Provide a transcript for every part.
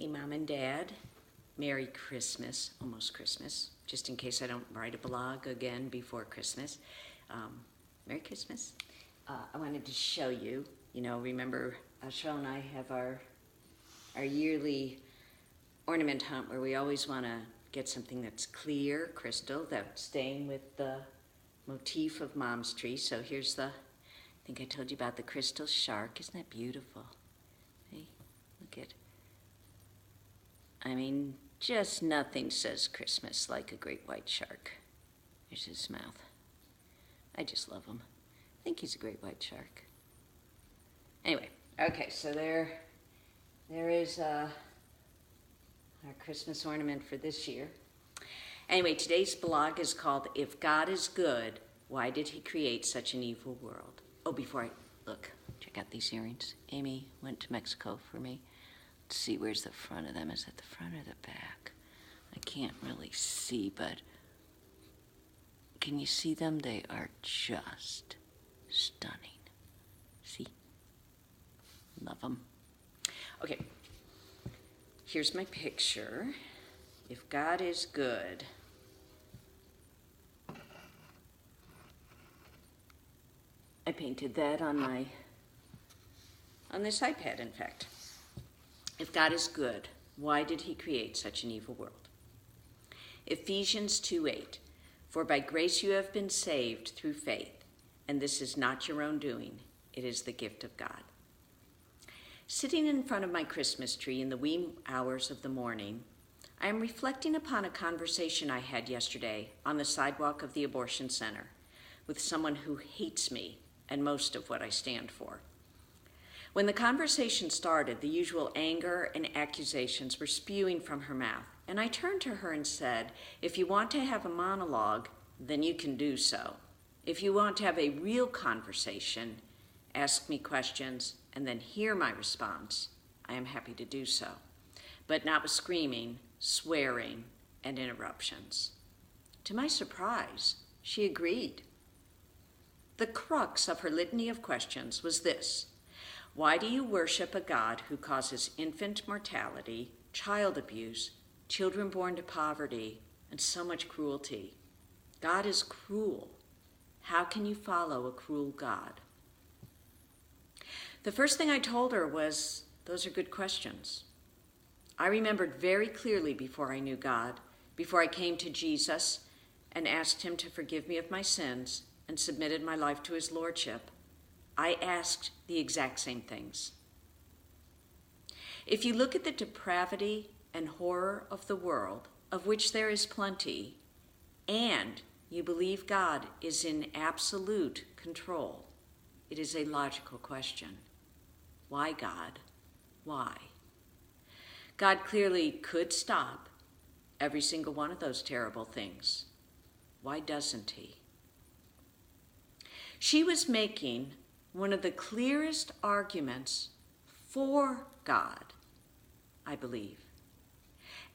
Hey, Mom and Dad, Merry Christmas, almost Christmas, just in case I don't write a blog again before Christmas. Merry Christmas. I wanted to show you, remember Cheryl and I have our yearly ornament hunt where we always want to get something that's clear, crystal, that's staying with the motif of Mom's tree. So here's I think I told you about the crystal shark. Isn't that beautiful? Hey, look at just nothing says Christmas like a great white shark. There's his mouth. I just love him. I think he's a great white shark. Anyway, okay, so there is our Christmas ornament for this year. Anyway, today's blog is called If God is Good, Why Did He Create Such an Evil World? Oh, before I look, check out these earrings. Amy went to Mexico for me. Let's see, where's the front of them? Is that the front or the back? I can't really see, but can you see them? They are just stunning. See? Love them. Okay, here's my picture. If God is good. I painted that on this iPad, in fact. If God is good, why did he create such an evil world? Ephesians 2:8, for by grace you have been saved through faith, and this is not your own doing, it is the gift of God. Sitting in front of my Christmas tree in the wee hours of the morning, I am reflecting upon a conversation I had yesterday on the sidewalk of the abortion center with someone who hates me and most of what I stand for. When the conversation started, the usual anger and accusations were spewing from her mouth, and I turned to her and said, if you want to have a monologue, then you can do so. If you want to have a real conversation, ask me questions and then hear my response, I am happy to do so, but not with screaming, swearing, and interruptions. To my surprise, she agreed. The crux of her litany of questions was this: why do you worship a God who causes infant mortality, child abuse, children born to poverty, and so much cruelty? God is cruel. How can you follow a cruel God? The first thing I told her was, those are good questions. I remembered very clearly before I knew God, before I came to Jesus and asked him to forgive me of my sins and submitted my life to his lordship, I asked the exact same things. If you look at the depravity and horror of the world, of which there is plenty, and you believe God is in absolute control, it is a logical question. Why, God? Why? God clearly could stop every single one of those terrible things. Why doesn't he? She was making one of the clearest arguments for God, I believe.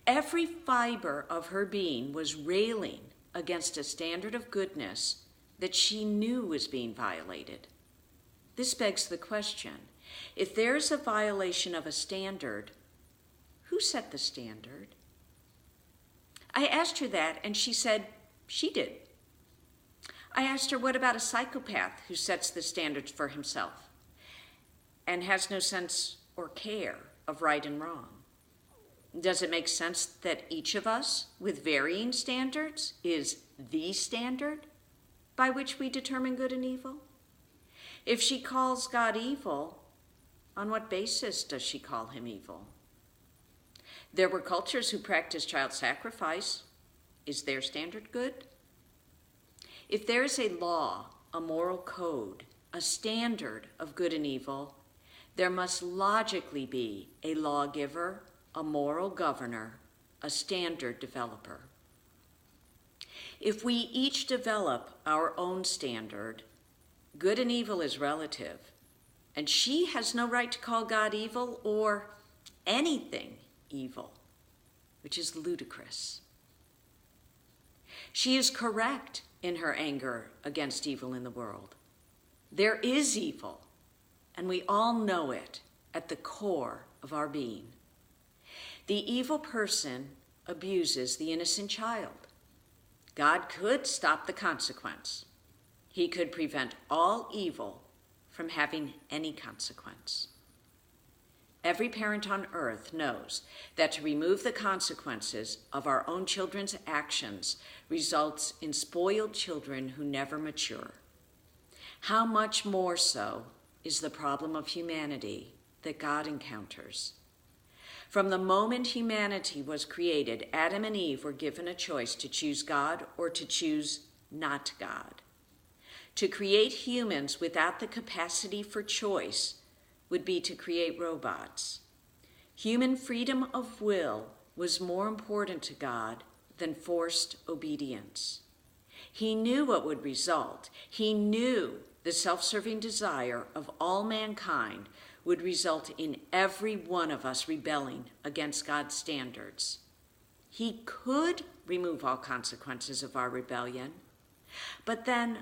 Every fiber of her being was railing against a standard of goodness that she knew was being violated. This begs the question, if there's a violation of a standard, who set the standard? I asked her that, and she said she did. I asked her, what about a psychopath who sets the standards for himself and has no sense or care of right and wrong? Does it make sense that each of us, with varying standards, is the standard by which we determine good and evil? If she calls God evil, on what basis does she call him evil? There were cultures who practiced child sacrifice. Is their standard good? If there is a law, a moral code, a standard of good and evil, there must logically be a lawgiver, a moral governor, a standard developer. If we each develop our own standard, good and evil is relative, and she has no right to call God evil or anything evil, which is ludicrous. She is correct in her anger against evil in the world. There is evil, and we all know it at the core of our being. The evil person abuses the innocent child. God could stop the consequence. He could prevent all evil from having any consequence. Every parent on earth knows that to remove the consequences of our own children's actions results in spoiled children who never mature. How much more so is the problem of humanity that God encounters. From the moment humanity was created, Adam and Eve were given a choice to choose God or to choose not God. To create humans without the capacity for choice would be to create robots. Human freedom of will was more important to God than forced obedience. He knew what would result. He knew the self-serving desire of all mankind would result in every one of us rebelling against God's standards. He could remove all consequences of our rebellion, but then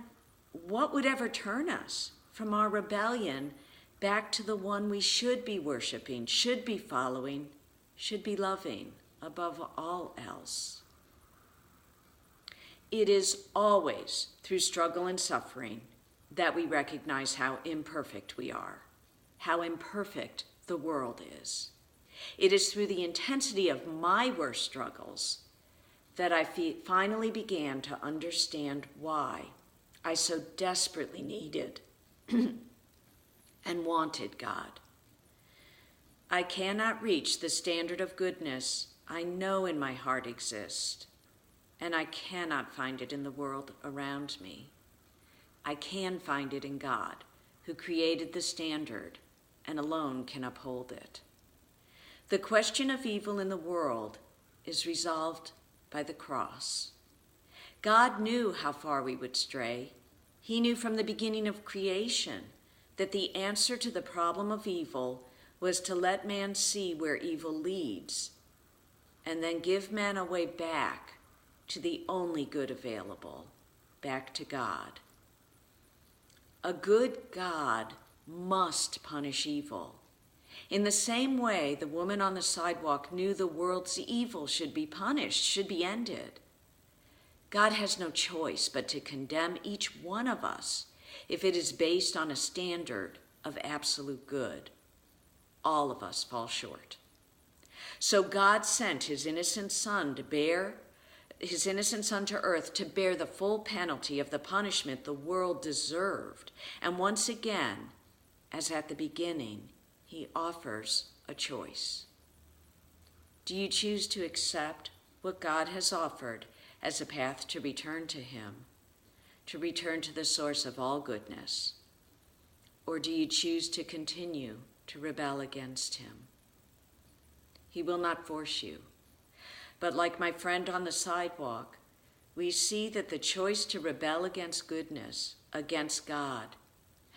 what would ever turn us from our rebellion back to the one we should be worshiping, should be following, should be loving above all else? It is always through struggle and suffering that we recognize how imperfect we are, how imperfect the world is. It is through the intensity of my worst struggles that I finally began to understand why I so desperately needed and wanted God. I cannot reach the standard of goodness I know in my heart exists, and I cannot find it in the world around me. I can find it in God, who created the standard and alone can uphold it. The question of evil in the world is resolved by the cross. God knew how far we would stray. He knew from the beginning of creation that the answer to the problem of evil was to let man see where evil leads and then give man a way back to the only good available, back to God. A good God must punish evil. In the same way, the woman on the sidewalk knew the world's evil should be punished, should be ended. God has no choice but to condemn each one of us if it is based on a standard of absolute good. All of us fall short. So God sent his innocent son to earth to bear the full penalty of the punishment the world deserved. And once again, as at the beginning, he offers a choice. Do you choose to accept what God has offered as a path to return to him, to return to the source of all goodness? Or do you choose to continue to rebel against him? He will not force you. But like my friend on the sidewalk, we see that the choice to rebel against goodness, against God,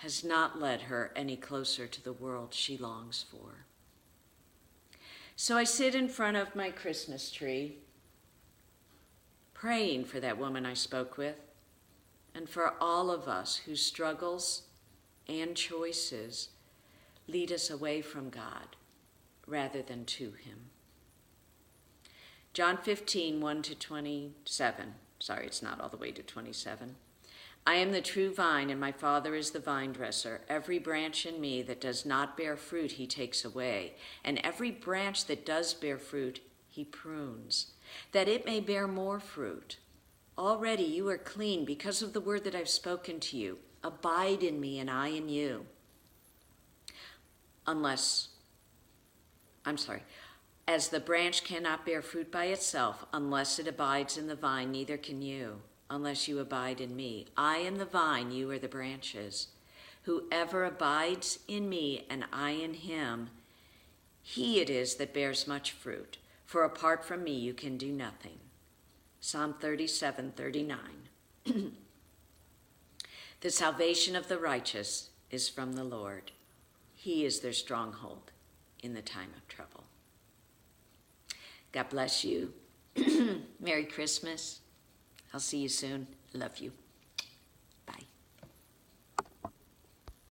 has not led her any closer to the world she longs for. So I sit in front of my Christmas tree, praying for that woman I spoke with, and for all of us whose struggles and choices lead us away from God rather than to him. John 15, 1-27. Sorry, it's not all the way to 27. I am the true vine, and my Father is the vine dresser. Every branch in me that does not bear fruit, he takes away. And every branch that does bear fruit, he prunes, that it may bear more fruit. Already you are clean because of the word that I've spoken to you. Abide in me, and I in you. As the branch cannot bear fruit by itself unless it abides in the vine, neither can you unless you abide in me. I am the vine, you are the branches. Whoever abides in me and I in him, he it is that bears much fruit. For apart from me, you can do nothing. Psalm 37:39. The salvation of the righteous is from the Lord. He is their stronghold in the time of trouble. God bless you. Merry Christmas. I'll see you soon. Love you.